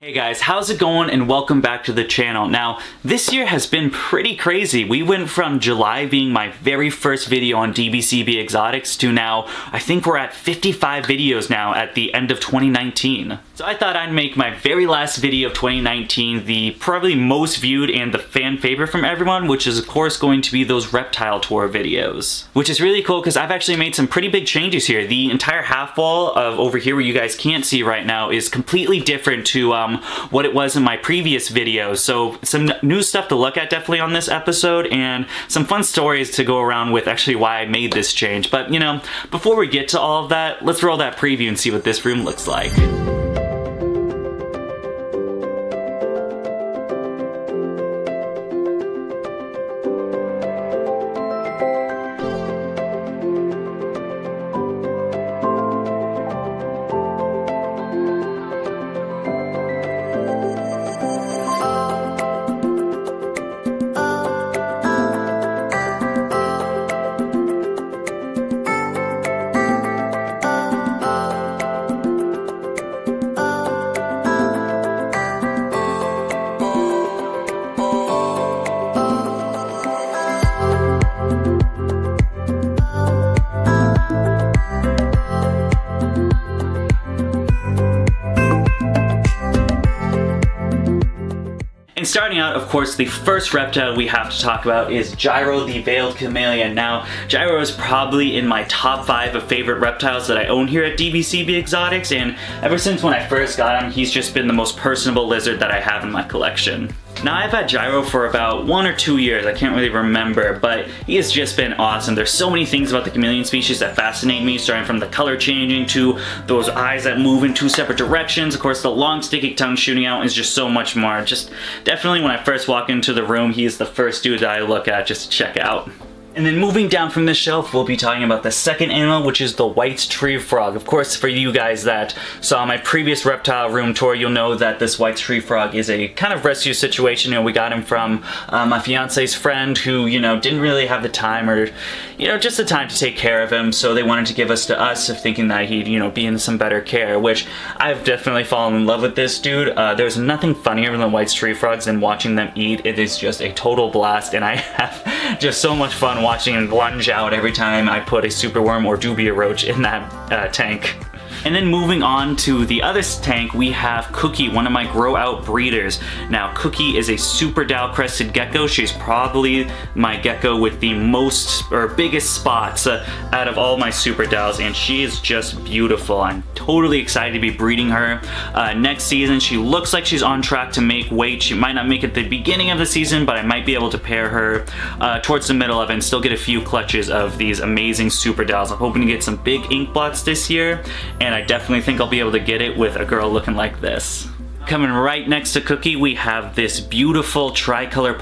Hey guys, how's it going and welcome back to the channel. Now, this year has been pretty crazy. We went from July being my very first video on DBCB Exotics to now, I think we're at 55 videos now at the end of 2019. So I thought I'd make my very last video of 2019 the probably most viewed and the fan favorite from everyone, which is of course going to be those reptile tour videos. Which is really cool because I've actually made some pretty big changes here. The entire half wall of over here where you guys can't see right now is completely different to what it was in my previous videos. So some new stuff to look at definitely on this episode and some fun stories to go around with actually why I made this change. But you know, before we get to all of that, let's roll that preview and see what this room looks like. Starting out, of course, the first reptile we have to talk about is Gyro the Veiled Chameleon. Now, Gyro is probably in my top 5 of favorite reptiles that I own here at DBCB Exotics, and ever since when I first got him, he's just been the most personable lizard that I have in my collection. Now, I've had Gyro for about 1 or 2 years, I can't really remember, but he has just been awesome. There's so many things about the chameleon species that fascinate me, starting from the color changing to those eyes that move in 2 separate directions. Of course, the long sticky tongue shooting out is just so much more. Just definitely when I first walk into the room, he is the first dude that I look at just to check out. And then moving down from this shelf, we'll be talking about the second animal, which is the white tree frog. Of course, for you guys that saw my previous reptile room tour, you'll know that this white tree frog is a kind of rescue situation. You know, we got him from my fiance's friend who, you know, didn't really have the time or, you know, just the time to take care of him. So they wanted to give us to us, thinking that he'd, you know, be in some better care, which I've definitely fallen in love with this dude. There's nothing funnier than white tree frogs than watching them eat. It is just a total blast, and I have just so much fun watching him lunge out every time I put a superworm or dubia roach in that tank. And then moving on to the other tank, we have Cookie, one of my grow out breeders. Now, Cookie is a super dowel crested gecko. She's probably my gecko with the most or biggest spots out of all my super dowels, and she is just beautiful. I'm totally excited to be breeding her next season. She looks like she's on track to make weight. She might not make it at the beginning of the season, but I might be able to pair her towards the middle of it and still get a few clutches of these amazing super dowels. I'm hoping to get some big ink blots this year, and I definitely think I'll be able to get it with a girl looking like this. Coming right next to Cookie, we have this beautiful tricolor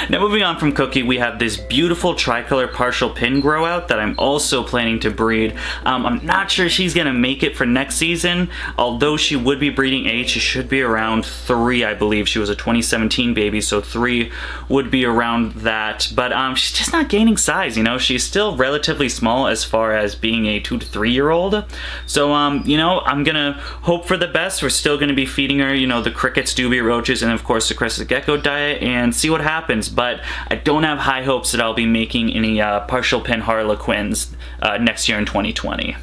Now moving on from Cookie, we have this beautiful tricolor partial pin grow out that I'm also planning to breed. I'm not sure she's gonna make it for next season, although she would be breeding age. She should be around 3, I believe. She was a 2017 baby, so 3 would be around that. But she's just not gaining size, you know? She's still relatively small as far as being a 2 to 3 year old. So, you know, I'm gonna hope for the best. We're still gonna be feeding her, you know, the crickets, dubia roaches, and of course the crested gecko diet and see what happens. But I don't have high hopes that I'll be making any partial pin harlequins next year in 2020.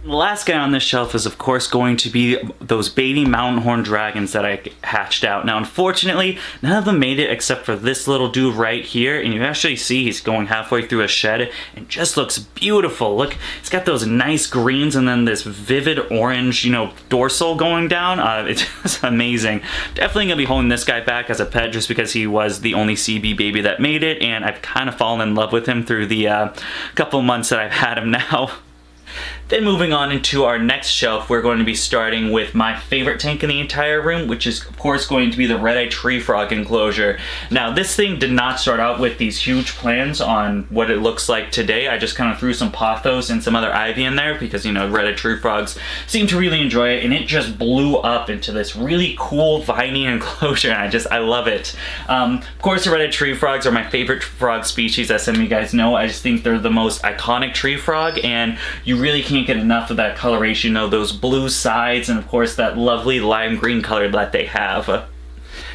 The last guy on this shelf is of course going to be those baby mountain horn dragons that I hatched out. Now unfortunately, none of them made it except for this little dude right here, and you actually see he's going halfway through a shed and just looks beautiful. Look, he's got those nice greens and then this vivid orange, you know, dorsal going down. It's just amazing. Definitely gonna be holding this guy back as a pet just because he was the only CB baby that made it, and I've kind of fallen in love with him through the couple months that I've had him now. Then moving on into our next shelf, we're going to be starting with my favorite tank in the entire room, which is of course going to be the red-eyed tree frog enclosure. Now this thing did not start out with these huge plans on what it looks like today. I just kind of threw some pothos and some other ivy in there because, you know, red-eyed tree frogs seem to really enjoy it, and it just blew up into this really cool viney enclosure, and I love it. Of course, the red-eyed tree frogs are my favorite frog species, as some of you guys know. I just think they're the most iconic tree frog, and you really can't can't get enough of that coloration, you know, those blue sides and of course that lovely lime green color that they have.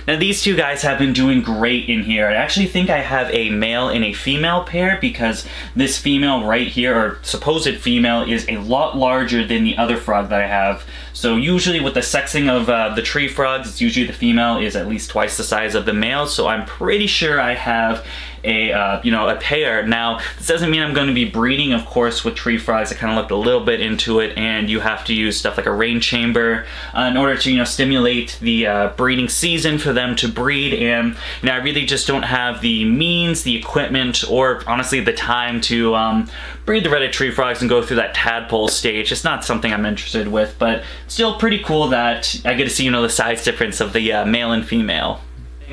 Now these two guys have been doing great in here. I actually think I have a male and a female pair because this female right here, or supposed female, is a lot larger than the other frog that I have. So usually with the sexing of the tree frogs, it's usually the female is at least twice the size of the male, so I'm pretty sure I have a you know, a pair. Now this doesn't mean I'm going to be breeding, of course, with tree frogs. I kind of looked a little bit into it, and you have to use stuff like a rain chamber in order to, you know, stimulate the breeding season for them to breed. And you know, I really just don't have the means, the equipment, or honestly the time to breed the red-eyed tree frogs and go through that tadpole stage. It's not something I'm interested with, but still pretty cool that I get to see, you know, the size difference of the male and female.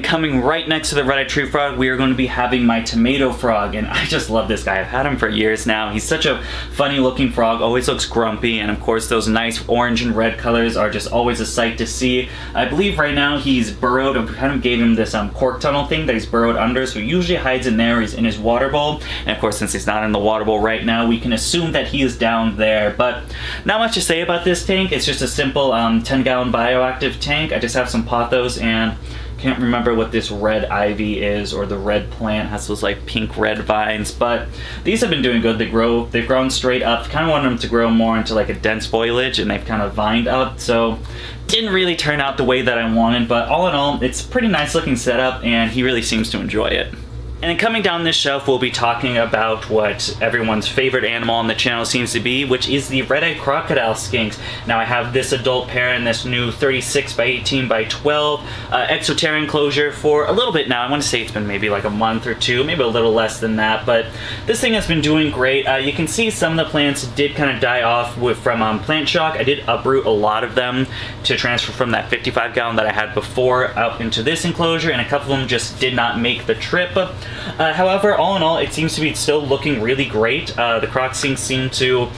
Coming right next to the red-eyed tree frog, we are going to be having my tomato frog, and I just love this guy. I've had him for years now. He's such a funny looking frog, always looks grumpy, and of course those nice orange and red colors are just always a sight to see. I believe right now he's burrowed. I kind of gave him this cork tunnel thing that he's burrowed under, so he usually hides in there. He's in his water bowl, and of course since he's not in the water bowl right now, we can assume that he is down there. But not much to say about this tank. It's just a simple 10-gallon bioactive tank. I just have some pothos, and can't remember what this red ivy is, or the red plant has those like pink red vines, but these have been doing good. They've grown straight up. Kind of wanted them to grow more into like a dense foliage, and they've kind of vined up, so didn't really turn out the way that I wanted, but all in all, it's a pretty nice looking setup, and he really seems to enjoy it. And then coming down this shelf, we'll be talking about what everyone's favorite animal on the channel seems to be, which is the red-eyed crocodile skinks. Now I have this adult pair in this new 36 by 18 by 12 exoterra enclosure for a little bit now. I want to say it's been maybe like a month or two, maybe a little less than that, but this thing has been doing great. You can see some of the plants did kind of die off from plant shock. I did uproot a lot of them to transfer from that 55-gallon that I had before out into this enclosure, and a couple of them just did not make the trip. However, all in all, it seems to be still looking really great. The croc skinks seem to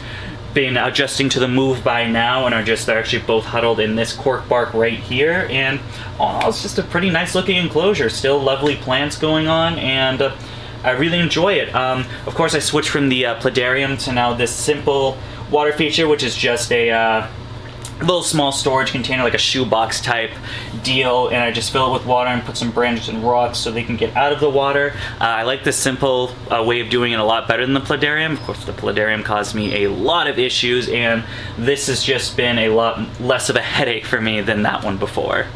been adjusting to the move by now, and they're actually both huddled in this cork bark right here, and all in all, it's just a pretty nice looking enclosure. Still lovely plants going on, and I really enjoy it. Of course, I switched from the Pladarium to now this simple water feature, which is just a little small storage container, like a shoebox type deal, and I just fill it with water and put some branches and rocks so they can get out of the water. I like this simple way of doing it a lot better than the Pladarium. Of course, the Pladarium caused me a lot of issues, and this has just been a lot less of a headache for me than that one before.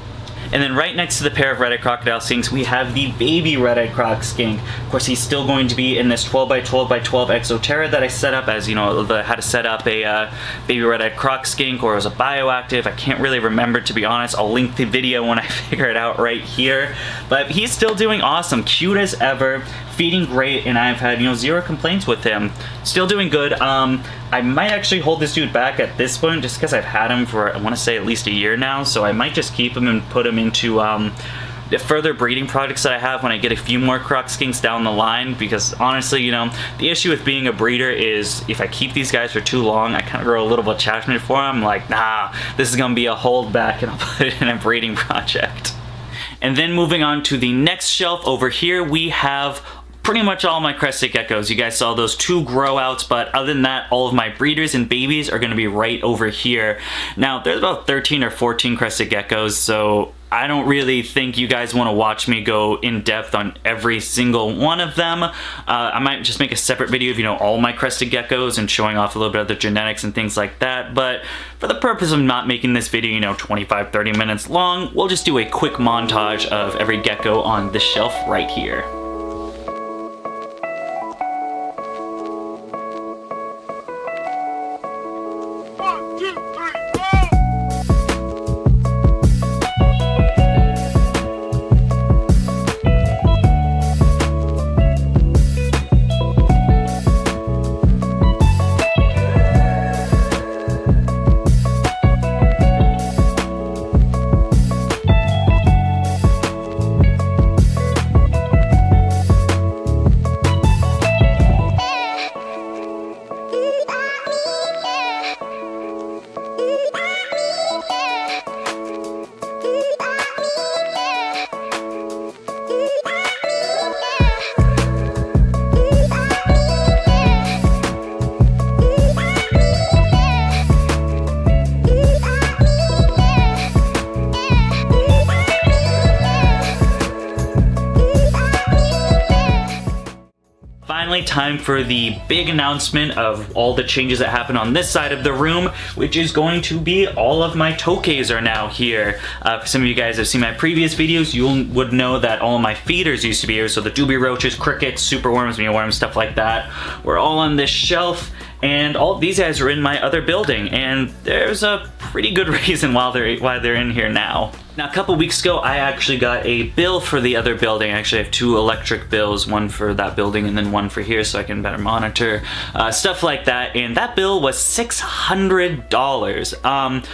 And then right next to the pair of red-eyed crocodile skinks, we have the baby red-eyed croc skink. Of course, he's still going to be in this 12 by 12 by 12 exoterra that I set up, as you know, how to set up a baby red-eyed croc skink, or as a bioactive. I can't really remember, to be honest. I'll link the video when I figure it out right here. But he's still doing awesome, cute as ever, feeding great, and I've had, you know, zero complaints with him. Still doing good. I might actually hold this dude back at this point, just because I've had him for, I want to say, at least a year now, so I might just keep him and put him into the further breeding projects that I have when I get a few more croc skinks down the line, because honestly, you know, the issue with being a breeder is if I keep these guys for too long, I kind of grow a little attachment for them. Like, nah, this is going to be a holdback, and I'll put it in a breeding project. And then moving on to the next shelf over here, we have pretty much all my crested geckos. You guys saw those two grow outs, but other than that, all of my breeders and babies are going to be right over here. Now, there's about 13 or 14 crested geckos, so I don't really think you guys want to watch me go in depth on every single one of them. I might just make a separate video of, you know, all my crested geckos and showing off a little bit of the genetics and things like that, but for the purpose of not making this video, you know, 25-30 minutes long, we'll just do a quick montage of every gecko on this shelf right here. time for the big announcement of all the changes that happen on this side of the room, which is going to be all of my tokays are now here. For some of you guys have seen my previous videos, you would know that all of my feeders used to be here, so the doobie roaches, crickets, superworms, mealworms, stuff like that, were all on this shelf. And all these guys are in my other building, and there's a pretty good reason why they're in here now. Now, a couple weeks ago, I actually got a bill for the other building. I actually have 2 electric bills, one for that building and then one for here so I can better monitor, stuff like that. And that bill was $600.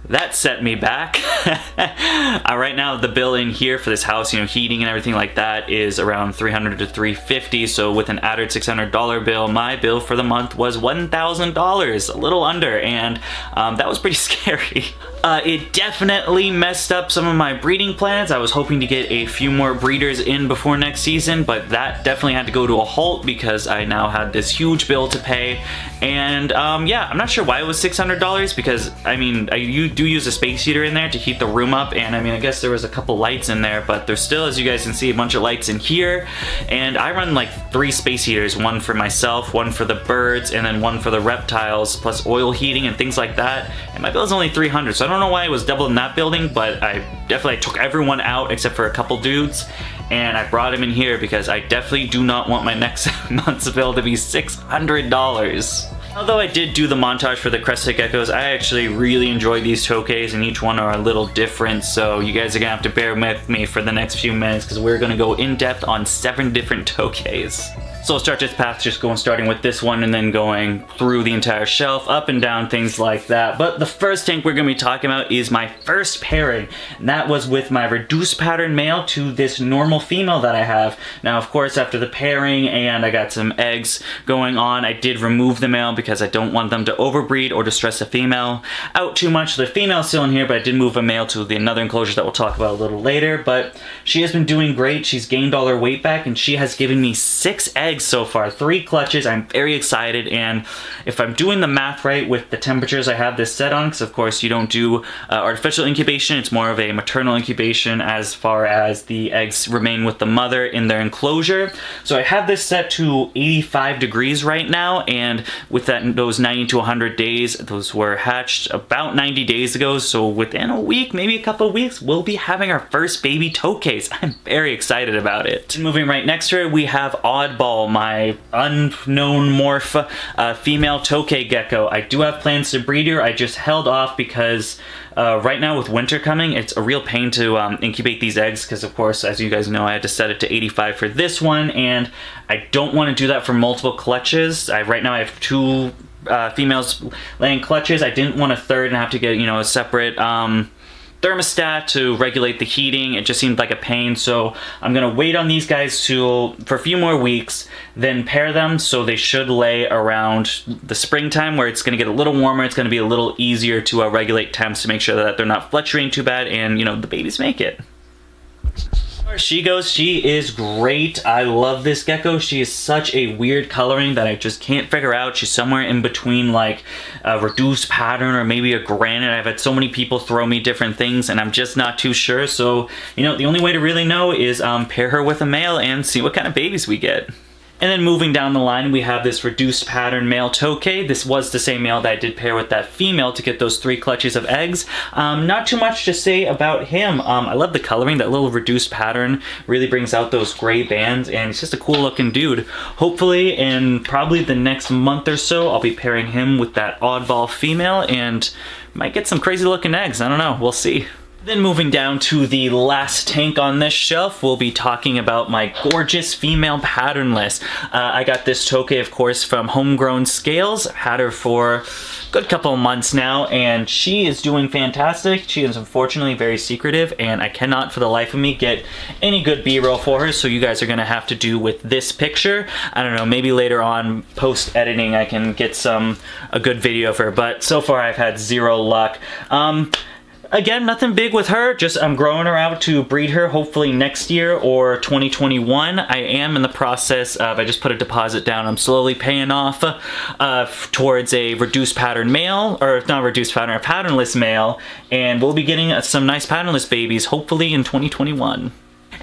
That set me back. Right now, the bill in here for this house, you know, heating and everything like that, is around $300 to $350. So with an added $600 bill, my bill for the month was $1,000, a little under, and that was pretty scary. It definitely messed up some of my breeding plans. I was hoping to get a few more breeders in before next season, but that definitely had to go to a halt because I now had this huge bill to pay. And yeah, I'm not sure why it was $600 because, I mean, you do use a space heater in there to heat the room up, and I mean, I guess there was a couple lights in there, but there's still, as you guys can see, a bunch of lights in here. And I run like 3 space heaters, one for myself, one for the birds, and then one for the reptiles, plus oil heating and things like that. And my bill is only $300, so I don't know why it was double in that building, but I definitely took everyone out except for a couple dudes, and I brought him in here because I definitely do not want my next month's bill to be $600. Although I did do the montage for the crested geckos, I actually really enjoy these tokays, and each one are a little different, so you guys are gonna have to bear with me for the next few minutes because we're gonna go in depth on 7 different tokays. So I'll start this path just starting with this one and then going through the entire shelf, up and down, things like that. But the first tank we're going to be talking about is my first pairing. And that was with my reduced pattern male to this normal female that I have. Now, of course, after the pairing and I got some eggs going on, I did remove the male because I don't want them to overbreed or to stress the female out too much. The female's still in here, but I did move a male to another enclosure that we'll talk about a little later. But she has been doing great. She's gained all her weight back, and she has given me 6 eggs so far, 3 clutches. I'm very excited, and if I'm doing the math right with the temperatures I have this set on, because of course you don't do artificial incubation, it's more of a maternal incubation as far as the eggs remain with the mother in their enclosure. So I have this set to 85 degrees right now, and with those 90 to 100 days, those were hatched about 90 days ago, so within a week, maybe a couple of weeks, we'll be having our first baby tokays. I'm very excited about it. Moving right next to her, we have Oddball, my unknown morph female tokay gecko. I do have plans to breed her. I just held off because right now with winter coming, it's a real pain to incubate these eggs because, of course, as you guys know, I had to set it to 85 for this one, and I don't want to do that for multiple clutches. Right now I have 2 females laying clutches. I didn't want a third and have to get, you know, a separate thermostat to regulate the heating. It just seemed like a pain, so I'm gonna wait on these guys for a few more weeks, then pair them, so they should lay around the springtime where it's gonna get a little warmer. It's gonna be a little easier to regulate temps to make sure that they're not fluctuating too bad, and you know, the babies make it. She goes, she is great. I love this gecko. She is such a weird coloring that I just can't figure out. She's somewhere in between like a reduced pattern or maybe a granite. I've had so many people throw me different things and I'm just not too sure. So, you know, the only way to really know is pair her with a male and see what kind of babies we get. And then moving down the line, we have this reduced pattern male tokay. This was the same male that I did pair with that female to get those 3 clutches of eggs. Not too much to say about him. I love the coloring. That little reduced pattern really brings out those gray bands, and he's just a cool looking dude. Hopefully in probably the next month or so, I'll be pairing him with that oddball female and might get some crazy looking eggs. I don't know, we'll see. Then moving down to the last tank on this shelf, we'll be talking about my gorgeous female patternless. I got this tokay, of course, from Homegrown Scales. I've had her for a good couple of months now, and she is doing fantastic. She is unfortunately very secretive, and I cannot for the life of me get any good B-roll for her, so you guys are gonna have to do with this picture. I don't know, maybe later on, post-editing, I can get a good video of her, but so far I've had 0 luck. Again, nothing big with her, just I'm growing her out to breed her hopefully next year or 2021. I am in the process of, I just put a deposit down, I'm slowly paying off towards a reduced pattern male, or not reduced pattern, a patternless male, and we'll be getting some nice patternless babies hopefully in 2021.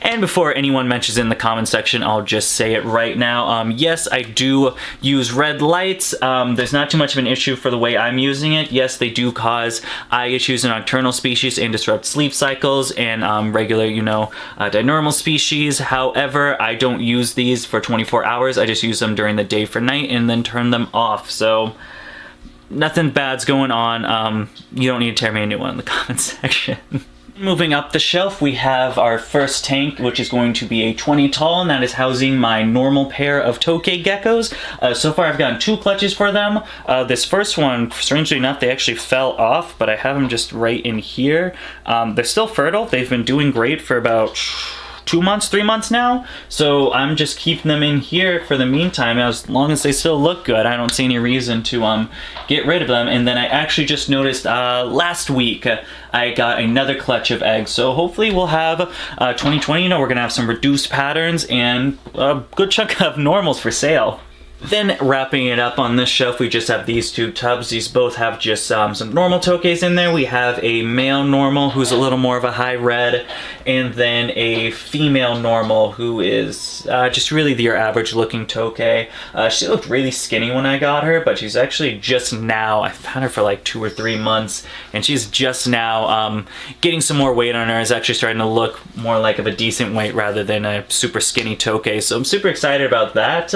And before anyone mentions in the comment section, I'll just say it right now. Yes, I do use red lights. There's not too much of an issue for the way I'm using it. Yes, they do cause eye issues in nocturnal species and disrupt sleep cycles and regular, diurnal species. However, I don't use these for 24 hours. I just use them during the day for night and then turn them off. So nothing bad's going on. You don't need to tear me a new one in the comment section. Moving up the shelf, we have our first tank, which is going to be a 20 tall, and that is housing my normal pair of tokay geckos. So far, I've gotten 2 clutches for them. This first one, strangely enough, they actually fell off, but I have them just right in here. They're still fertile. They've been doing great for about 2 months, 3 months now, so I'm just keeping them in here for the meantime. As long as they still look good, I don't see any reason to get rid of them. And then I actually just noticed last week I got another clutch of eggs, so hopefully we'll have 2020, we're gonna have some reduced patterns and a good chunk of normals for sale. Then wrapping it up on this shelf, we just have these 2 tubs. These both have just some normal tokays in there. We have a male normal who's a little more of a high red, and then a female normal who is just really your average looking tokay. She looked really skinny when I got her, but she's actually just now, I've had her for like 2 or 3 months, and she's just now getting some more weight on her. Is actually starting to look more like of a decent weight rather than a super skinny tokay. So I'm super excited about that.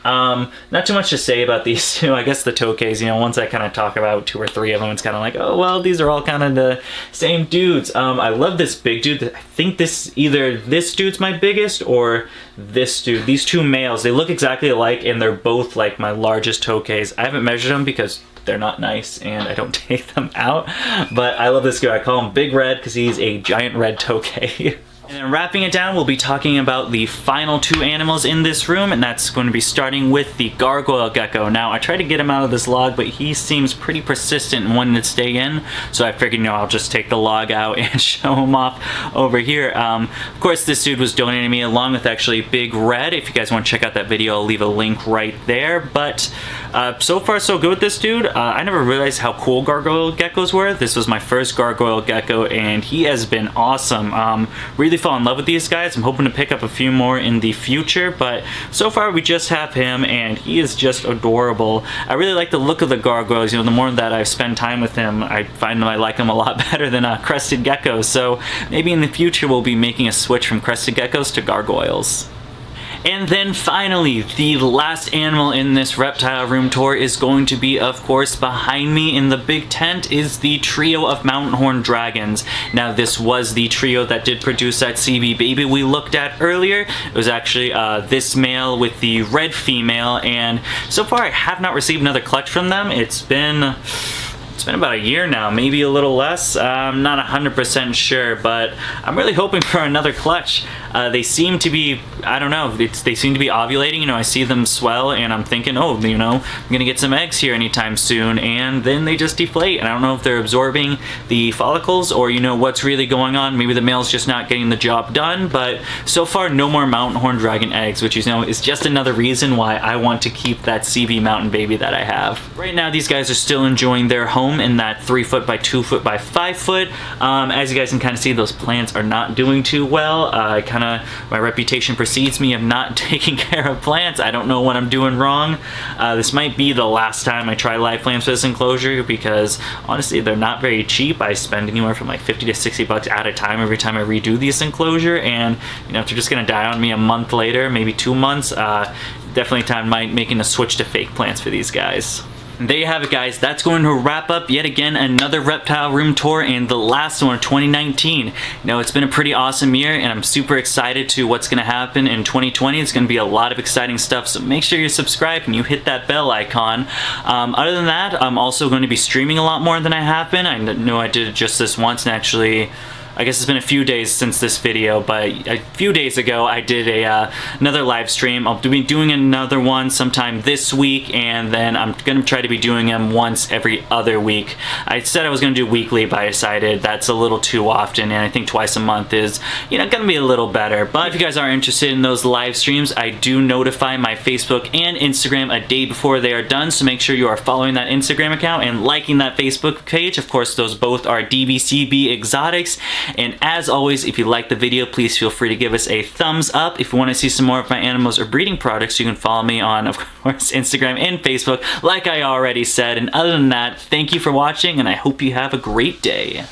Not too much to say about these 2. I guess the tokays, once I kind of talk about 2 or 3 of them, it's kind of like, oh, well, these are all kind of the same dudes. I love this big dude. I think either this dude's my biggest or this dude. These 2 males, they look exactly alike, and they're both like my largest tokays. I haven't measured them because they're not nice and I don't take them out, but I love this guy. I call him Big Red because he's a giant red tokay. And then wrapping it down, we'll be talking about the final 2 animals in this room, and that's going to be starting with the gargoyle gecko. Now, I tried to get him out of this log, but he seems pretty persistent and wanting to stay in, so I figured, I'll just take the log out and show him off over here. Of course, this dude was donated to me along with actually Big Red. If you guys want to check out that video, I'll leave a link right there. But so far, so good with this dude. I never realized how cool gargoyle geckos were. This was my first gargoyle gecko, and he has been awesome. Really fall in love with these guys. I'm hoping to pick up a few more in the future, but so far we just have him, and he is just adorable. I really like the look of the gargoyles. The more that I've spent time with him, I find that I like him a lot better than crested geckos, so maybe in the future we'll be making a switch from crested geckos to gargoyles. And then finally, the last animal in this reptile room tour is going to be, of course, behind me in the big tent is the trio of mountain horn dragons. Now, this was the trio that did produce that CB baby we looked at earlier. It was actually this male with the red female, and so far I have not received another clutch from them. It's been about a year now, maybe a little less. I'm not 100% sure, but I'm really hoping for another clutch. They seem to be, I don't know, they seem to be ovulating. I see them swell, and I'm thinking, oh, I'm gonna get some eggs here anytime soon, and then they just deflate. And I don't know if they're absorbing the follicles or, what's really going on. Maybe the male's just not getting the job done, but so far, no more mountain horn dragon eggs, which is just another reason why I want to keep that CB mountain baby that I have. Right now, these guys are still enjoying their home in that 3 foot by 2 foot by 5 foot. As you guys can kind of see, those plants are not doing too well. My reputation precedes me of not taking care of plants. I don't know what I'm doing wrong. This might be the last time I try live plants for this enclosure because honestly, they're not very cheap. I spend anywhere from like 50 to 60 bucks at a time every time I redo this enclosure, and if they're just gonna die on me a month later, maybe 2 months, definitely time making a switch to fake plants for these guys. There you have it, guys. That's going to wrap up yet again another reptile room tour, and the last one of 2019. It's been a pretty awesome year, and I'm super excited to what's going to happen in 2020. It's going to be a lot of exciting stuff, so make sure you're subscribed and you hit that bell icon. Other than that, I'm also going to be streaming a lot more than I have been. I know I did just this once, and actually I guess it's been a few days since this video, but a few days ago I did another live stream. I'll be doing another one sometime this week, and then I'm going to try to be doing them once every other week. I said I was going to do weekly, but I decided that's a little too often, and I think twice a month is, going to be a little better. But if you guys are interested in those live streams, I do notify my Facebook and Instagram a day before they are done, so make sure you are following that Instagram account and liking that Facebook page. Of course, those both are DBCB Exotics. And as always, if you like the video, please feel free to give us a thumbs up. If you want to see some more of my animals or breeding products, you can follow me on, of course, Instagram and Facebook, like I already said. And other than that, thank you for watching, and I hope you have a great day.